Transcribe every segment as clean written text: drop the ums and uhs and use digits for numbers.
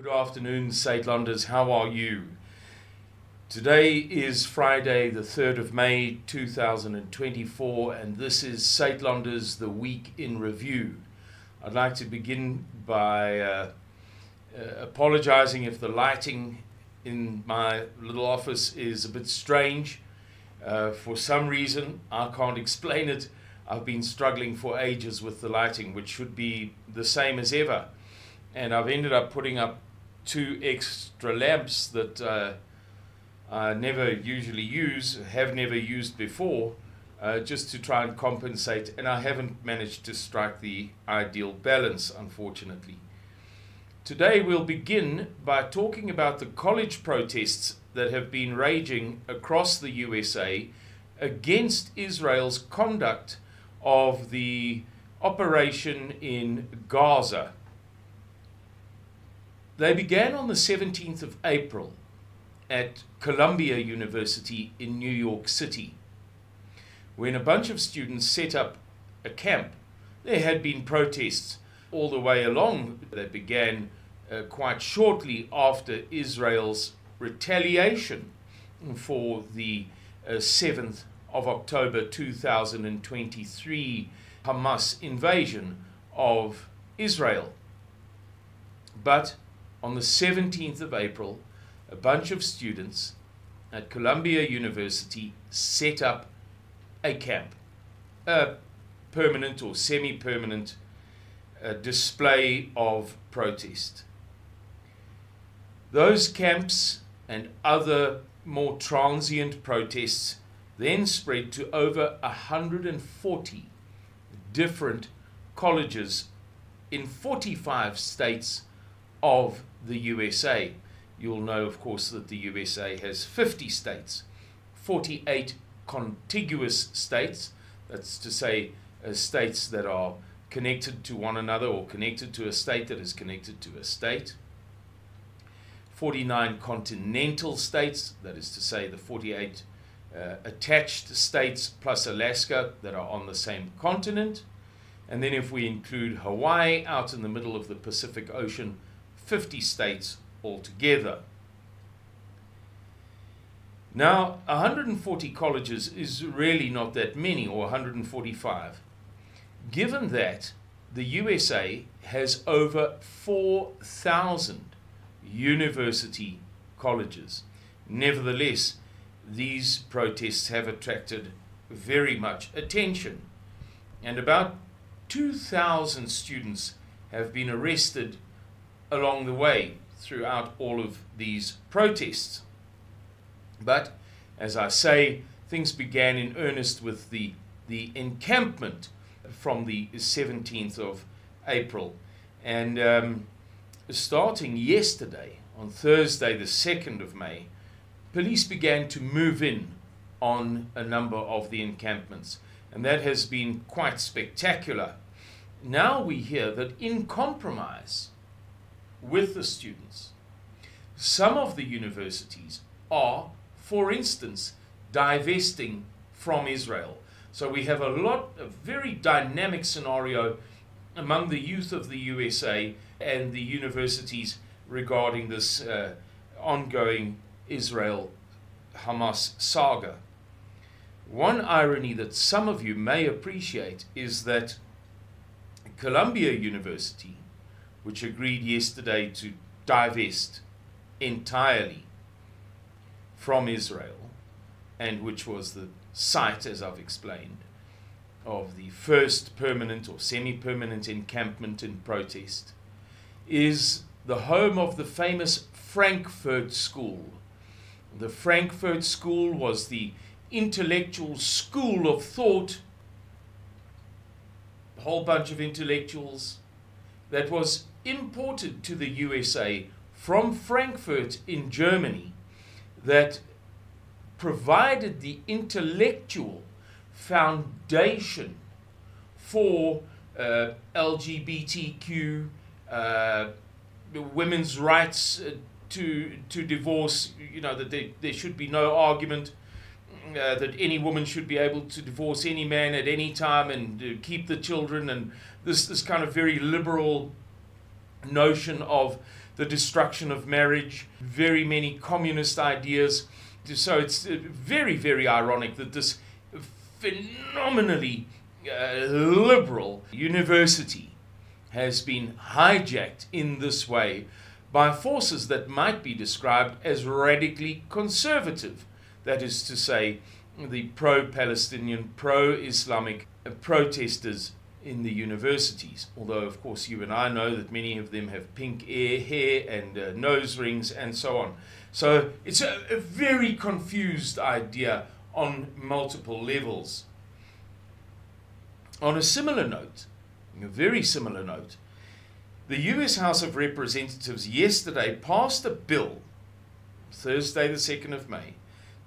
Good afternoon, Suidlanders. How are you? Today is Friday, the 3rd of May 2024, and this is Suidlanders, the Week in Review. I'd like to begin by apologizing if the lighting in my little office is a bit strange. For some reason, I can't explain it. I've been struggling for ages with the lighting, which should be the same as ever. And I've ended up putting up 2 extra lamps that I never usually use, have never used before, just to try and compensate. And I haven't managed to strike the ideal balance, unfortunately. Today we'll begin by talking about the college protests that have been raging across the USA against Israel's conduct of the operation in Gaza. They began on the 17th of April at Columbia University in New York City, when a bunch of students set up a camp. There had been protests all the way along. They began quite shortly after Israel's retaliation for the 7th of October 2023 Hamas invasion of Israel. But on the 17th of April, a bunch of students at Columbia University set up a camp, a permanent or semi-permanent display of protest. Those camps and other more transient protests then spread to over 140 different colleges in 45 states of the USA. You'll know, of course, that the USA has 50 states, 48 contiguous states, that's to say states that are connected to one another or connected to a state that is connected to a state, 49 continental states, that is to say the 48 attached states plus Alaska that are on the same continent, and then if we include Hawaii out in the middle of the Pacific Ocean, 50 states altogether. Now, 140 colleges is really not that many, or 145, given that the USA has over 4,000 university colleges. Nevertheless, these protests have attracted very much attention, and about 2,000 students have been arrested along the way throughout all of these protests. But, as I say, things began in earnest with the encampment from the 17th of April. And starting yesterday, on Thursday the 2nd of May, police began to move in on a number of the encampments. And that has been quite spectacular. Now we hear that in compromise with the students, some of the universities are, for instance, divesting from Israel. So we have a very dynamic scenario among the youth of the USA and the universities regarding this ongoing Israel-Hamas saga. One irony that some of you may appreciate is that Columbia University, which agreed yesterday to divest entirely from Israel, and which was the site, as I've explained, of the first permanent or semi-permanent encampment in protest, is the home of the famous Frankfurt School. The Frankfurt School was the intellectual school of thought, a whole bunch of intellectuals, that was imported to the USA from Frankfurt in Germany, that provided the intellectual foundation for LGBTQ, women's rights to divorce, that there should be no argument, that any woman should be able to divorce any man at any time and keep the children, and this kind of very liberal notion of the destruction of marriage, very many communist ideas. So it's very, very ironic that this phenomenally liberal university has been hijacked in this way by forces that might be described as radically conservative. That is to say, the pro-Palestinian, pro-Islamic protesters in the universities. Although, of course, you and I know that many of them have pink hair and nose rings and so on. So it's a very confused idea on multiple levels. On a similar note, a very similar note, the US House of Representatives yesterday passed a bill, Thursday the 2nd of May,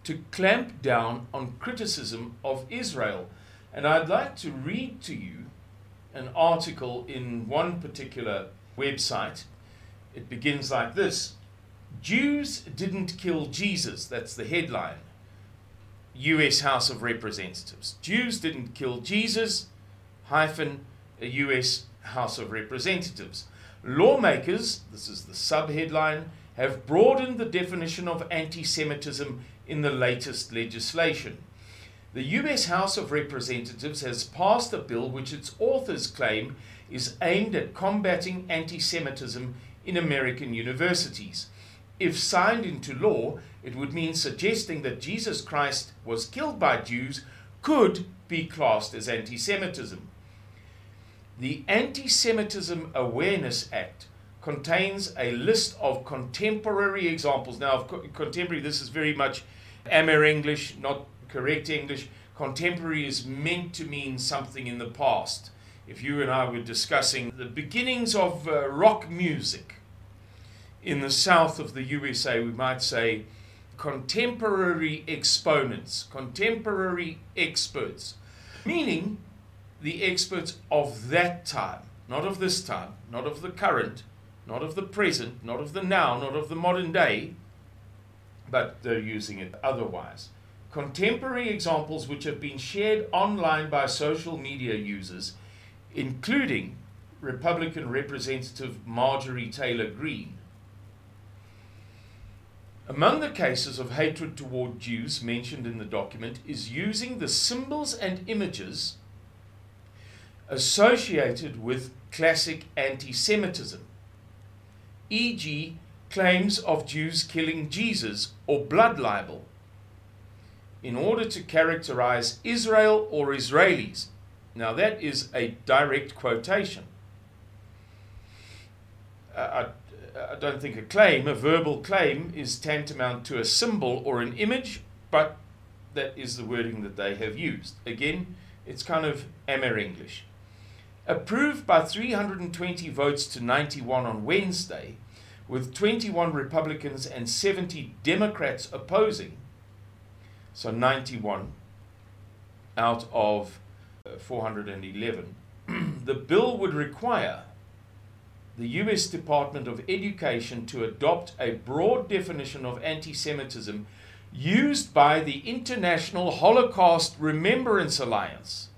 to clamp down on criticism of Israel. And I'd like to read to you an article in one particular website. It begins like this: Jews didn't kill Jesus. That's the headline. US House of Representatives. Jews didn't kill Jesus, US House of Representatives. Lawmakers, this is the subheadline, have broadened the definition of anti-Semitism in the latest legislation. The US House of Representatives has passed a bill which its authors claim is aimed at combating anti-Semitism in American universities. If signed into law, it would mean suggesting that Jesus Christ was killed by Jews could be classed as anti-Semitism. The Anti-Semitism Awareness Act contains a list of contemporary examples. Now, contemporary, this is very much Amer English, not correct English. Contemporary is meant to mean something in the past. If you and I were discussing the beginnings of rock music in the south of the USA, we might say contemporary exponents, contemporary experts, meaning the experts of that time, not of this time, not of the current, not of the present, not of the now, not of the modern day, but they're using it otherwise. Contemporary examples which have been shared online by social media users, including Republican Representative Marjorie Taylor Greene. Among the cases of hatred toward Jews mentioned in the document is using the symbols and images associated with classic anti-Semitism, e.g., claims of Jews killing Jesus or blood libel, in order to characterize Israel or Israelis. Now that is a direct quotation. I don't think a claim, a verbal claim, is tantamount to a symbol or an image, but that is the wording that they have used. Again, it's kind of Amer English. Approved by 320 votes to 91 on Wednesday, with 21 Republicans and 70 Democrats opposing, so 91 out of 411, the bill would require the US Department of Education to adopt a broad definition of anti-Semitism used by the International Holocaust Remembrance Alliance.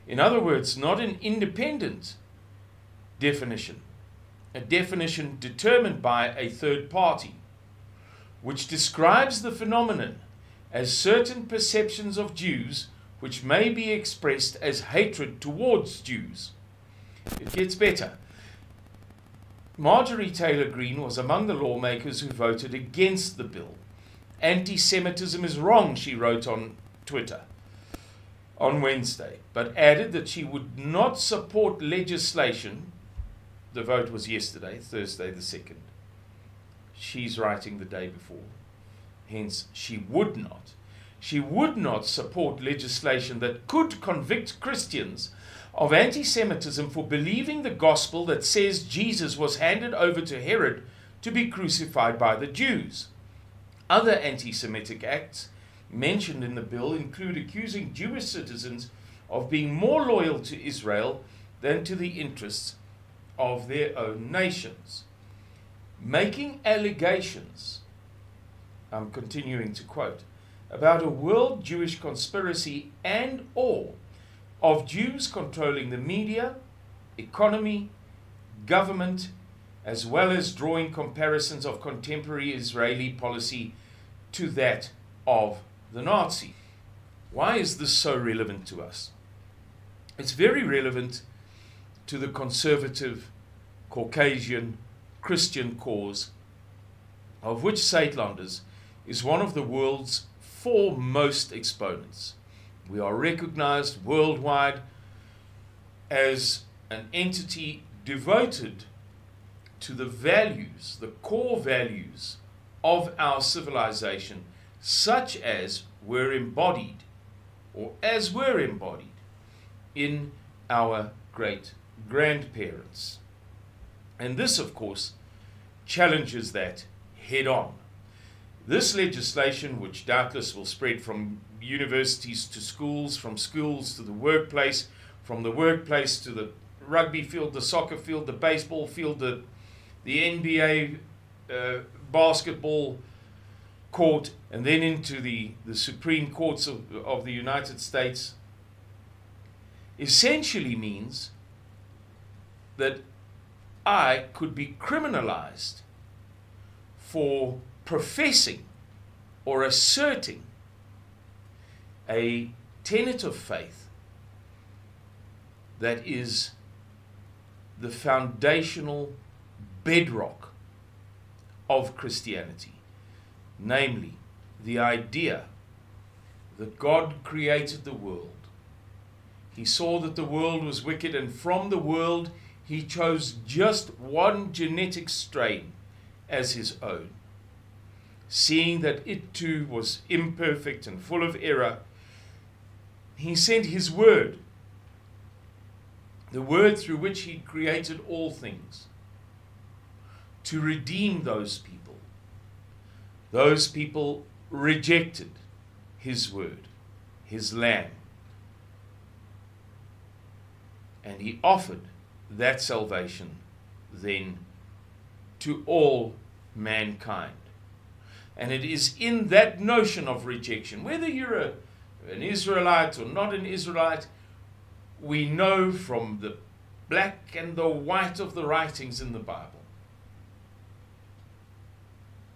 In other words, not an independent definition, a definition determined by a third party, which describes the phenomenon as certain perceptions of Jews which may be expressed as hatred towards Jews. It gets better. Marjorie Taylor Greene was among the lawmakers who voted against the bill. Anti-Semitism is wrong, she wrote on Twitter on Wednesday, but added that she would not support legislation. The vote was yesterday, Thursday the 2nd. She's writing the day before. Hence, she would not support legislation that could convict Christians of anti-Semitism for believing the gospel that says Jesus was handed over to Herod to be crucified by the Jews. Other anti-Semitic acts mentioned in the bill include accusing Jewish citizens of being more loyal to Israel than to the interests of their own nations. Making allegations, I'm continuing to quote, about a world Jewish conspiracy and or of Jews controlling the media, economy, government, as well as drawing comparisons of contemporary Israeli policy to that of the Nazi. Why is this so relevant to us? It's very relevant to the conservative, Caucasian, Christian cause, of which Suidlanders is one of the world's foremost exponents. We are recognized worldwide as an entity devoted to the values, the core values of our civilization, such as were embodied, or as were embodied, in our great grandparents. And this, of course, challenges that head on. This legislation, which doubtless will spread from universities to schools, from schools to the workplace, from the workplace to the rugby field, the soccer field, the baseball field, the NBA basketball court, and then into the Supreme Courts of the United States, essentially means that I could be criminalized for professing or asserting a tenet of faith that is the foundational bedrock of Christianity, namely the idea that God created the world. He saw that the world was wicked, and from the world he chose just one genetic strain as his own. Seeing that it too was imperfect and full of error, he sent his word, the word through which he created all things, to redeem those people. Those people rejected his word, his lamb. And he offered that salvation then to all mankind. And it is in that notion of rejection, whether you're an Israelite or not an Israelite, we know from the black and the white of the writings in the Bible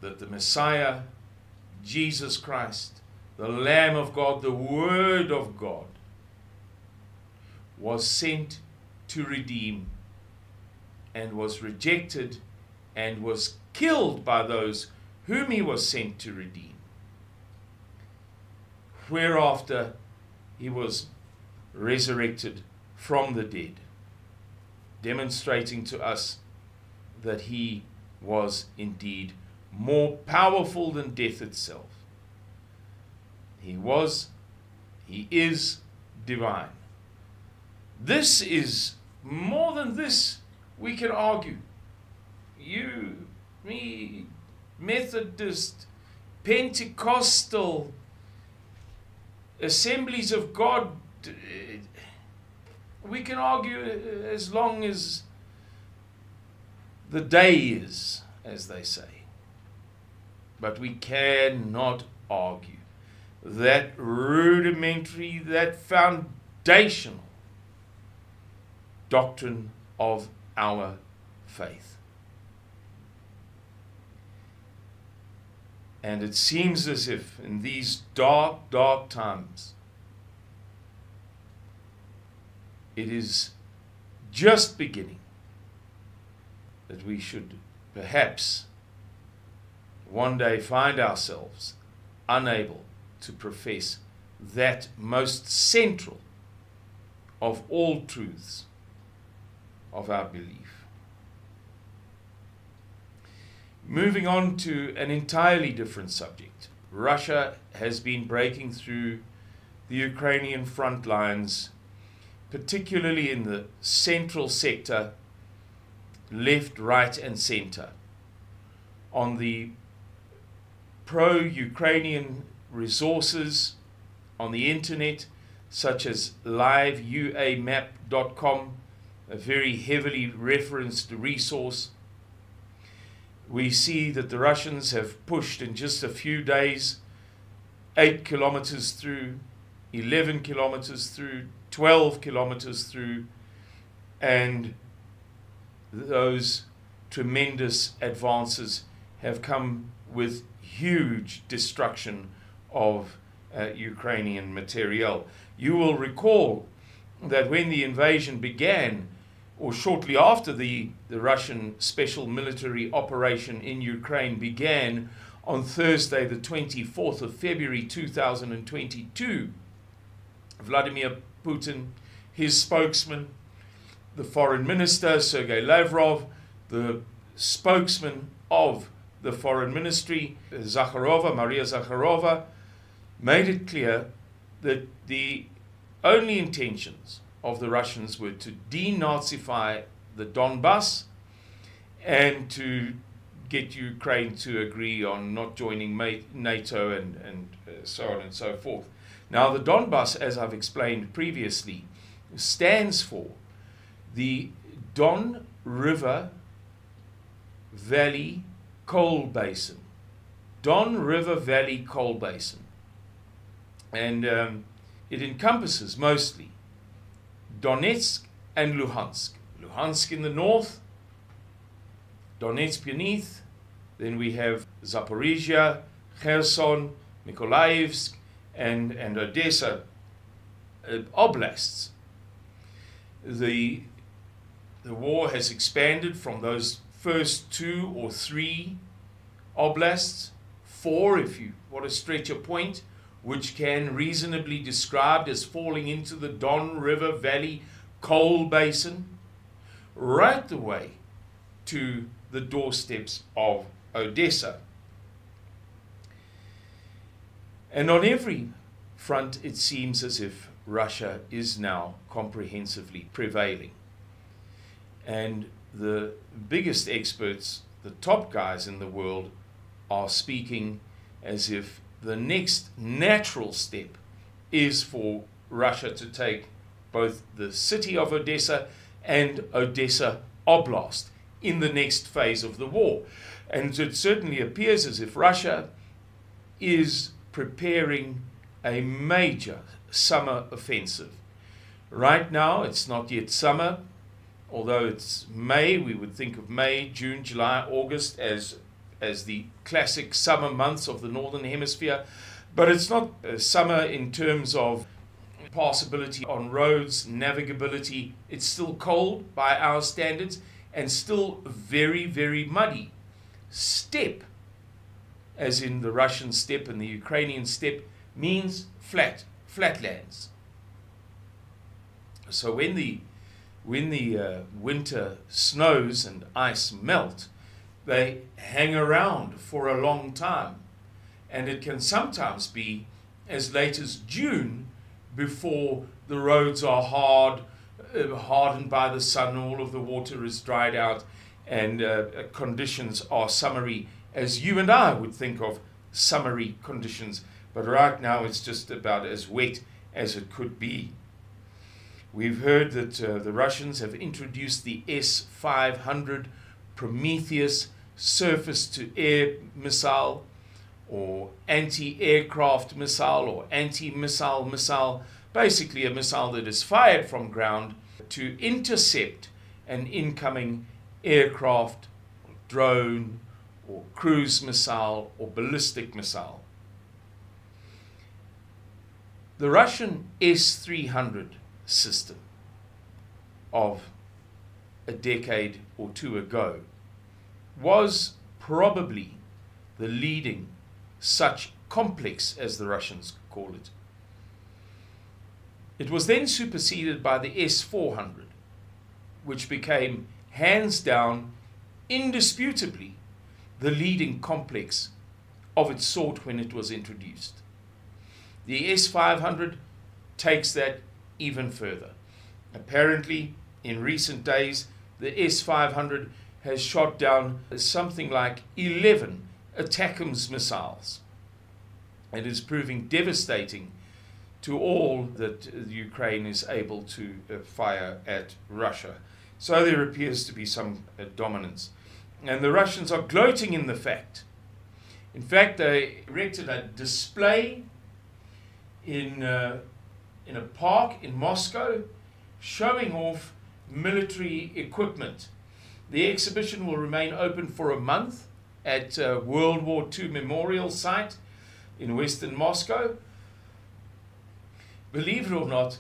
that the Messiah, Jesus Christ, the Lamb of God, the Word of God, was sent to redeem and was rejected and was killed by those whom he was sent to redeem. Whereafter he was resurrected from the dead, demonstrating to us that he was indeed more powerful than death itself. He is divine. This is more than this we can argue. You, me, Methodist, Pentecostal, Assemblies of God, we can argue as long as the day is, as they say. But we cannot argue that rudimentary, that foundational doctrine of our faith. And it seems as if in these dark, dark times, it is just beginning that we should perhaps one day find ourselves unable to profess that most central of all truths of our belief. Moving on to an entirely different subject. Russia has been breaking through the Ukrainian front lines, particularly in the central sector, left, right, and center, on the pro-Ukrainian resources on the internet, such as liveuamap.com, a very heavily referenced resource. We see that the Russians have pushed in just a few days 8 kilometers through, 11 kilometers through, 12 kilometers through, and those tremendous advances have come with huge destruction of Ukrainian materiel. You will recall that when the invasion began, or shortly after the Russian special military operation in Ukraine began on Thursday, the 24th of February 2022, Vladimir Putin, his spokesman, the foreign minister, Sergei Lavrov, the spokesman of the foreign ministry, Maria Zakharova, made it clear that the only intentions of the Russians were to denazify the Donbass and to get Ukraine to agree on not joining NATO and so on and so forth. Now, the Donbass, as I've explained previously, stands for the Don River Valley Coal Basin. Don River Valley Coal Basin. And it encompasses mostly Donetsk and Luhansk. Luhansk in the north, Donetsk beneath, then we have Zaporizhia, Kherson, Mykolaiv, and Odessa oblasts. The war has expanded from those first 2 or 3 oblasts, 4 if you want to stretch a point, which can reasonably be described as falling into the Don River Valley Coal Basin, right the way to the doorsteps of Odessa. And on every front, it seems as if Russia is now comprehensively prevailing. And the biggest experts, the top guys in the world, are speaking as if the next natural step is for Russia to take both the city of Odessa and Odessa Oblast in the next phase of the war. And it certainly appears as if Russia is preparing a major summer offensive. Right now, it's not yet summer, although it's May. We would think of May, June, July, August as the classic summer months of the Northern Hemisphere. But it's not summer in terms of passability on roads, navigability. It's still cold by our standards and still very, very muddy. Steppe, as in the Russian steppe and the Ukrainian steppe, means flatlands. So when the winter snows and ice melt, they hang around for a long time, and it can sometimes be as late as June before the roads are hardened by the sun, all of the water is dried out, and conditions are summery, as you and I would think of summery conditions. But right now it's just about as wet as it could be. We've heard that the Russians have introduced the S-500 Prometheus surface-to-air missile, or anti-aircraft missile, or anti-missile missile, basically a missile that is fired from ground to intercept an incoming aircraft, drone, or cruise missile, or ballistic missile. The Russian S-300 system of a decade or two ago was probably the leading such complex, as the Russians call it. It was then superseded by the S-400, which became hands down, indisputably, the leading complex of its sort when it was introduced. The S-500 takes that even further. Apparently, in recent days, the S-500 has shot down something like 11 ATACMS missiles. It is proving devastating to all that Ukraine is able to fire at Russia. So there appears to be some dominance. And the Russians are gloating in the fact. In fact, they erected a display in a park in Moscow showing off military equipment The exhibition will remain open for a month at World War II Memorial Site in Western Moscow. Believe it or not,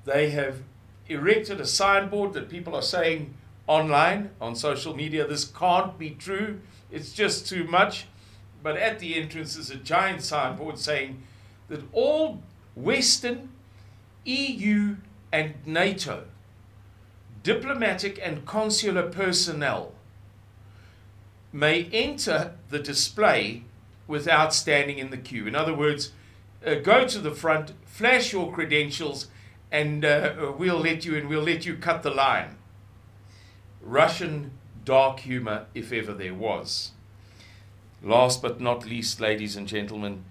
they have erected a signboard that people are saying online, on social media, this can't be true, it's just too much. But at the entrance is a giant signboard saying that all Western, EU and NATO diplomatic and consular personnel may enter the display without standing in the queue. In other words, go to the front, flash your credentials, and we'll let you in, we'll let you cut the line. Russian dark humor, if ever there was. Last but not least, ladies and gentlemen,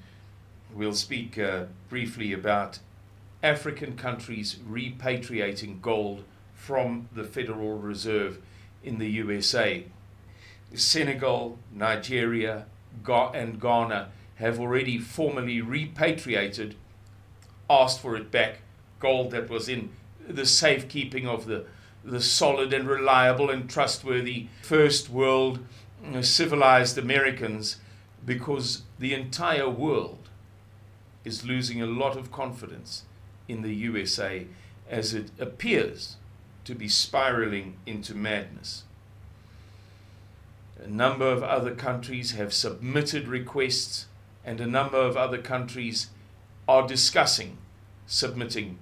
we'll speak briefly about African countries repatriating gold from the Federal Reserve in the USA. Senegal, Nigeria, and Ghana have already formally repatriated, asked for it back, gold that was in the safekeeping of the solid and reliable and trustworthy first world civilized Americans, because the entire world is losing a lot of confidence in the USA as it appears to be spiraling into madness. A number of other countries have submitted requests, and a number of other countries are discussing submitting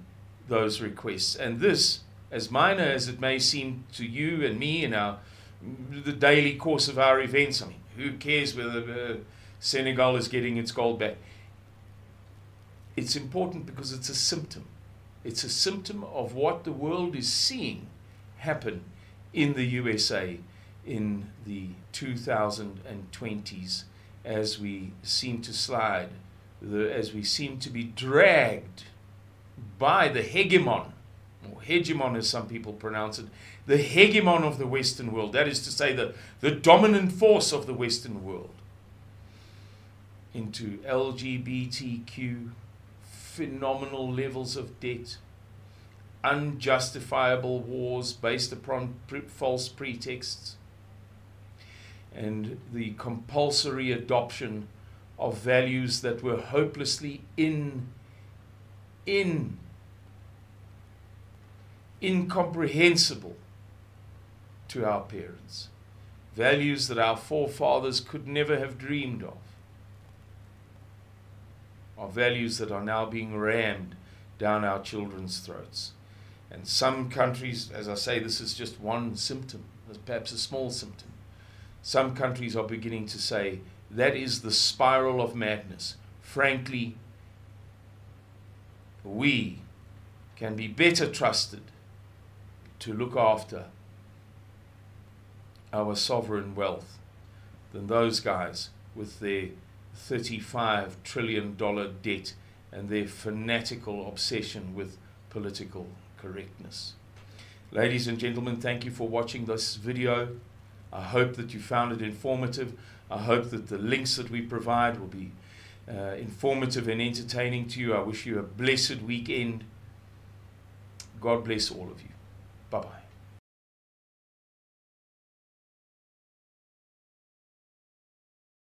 those requests. And this, as minor as it may seem to you and me in the daily course of our events, I mean, who cares whether Senegal is getting its gold back? It's important because it's a symptom. It's a symptom of what the world is seeing happen in the USA in the 2020s, as we seem to slide, as we seem to be dragged by the hegemon, or hegemon as some people pronounce it, the hegemon of the Western world, that is to say the dominant force of the Western world, into LGBTQ, phenomenal levels of debt, unjustifiable wars based upon false pretexts, and the compulsory adoption of values that were hopelessly incomprehensible to our parents, values that our forefathers could never have dreamed of, are values that are now being rammed down our children's throats. And some countries, as I say, this is just one symptom, perhaps a small symptom. Some countries are beginning to say that is the spiral of madness. Frankly, we can be better trusted to look after our sovereign wealth than those guys with their $35 trillion debt and their fanatical obsession with political correctness. Ladies and gentlemen, thank you for watching this video. I hope that you found it informative. I hope that the links that we provide will be informative and entertaining to you. I wish you a blessed weekend. God bless all of you.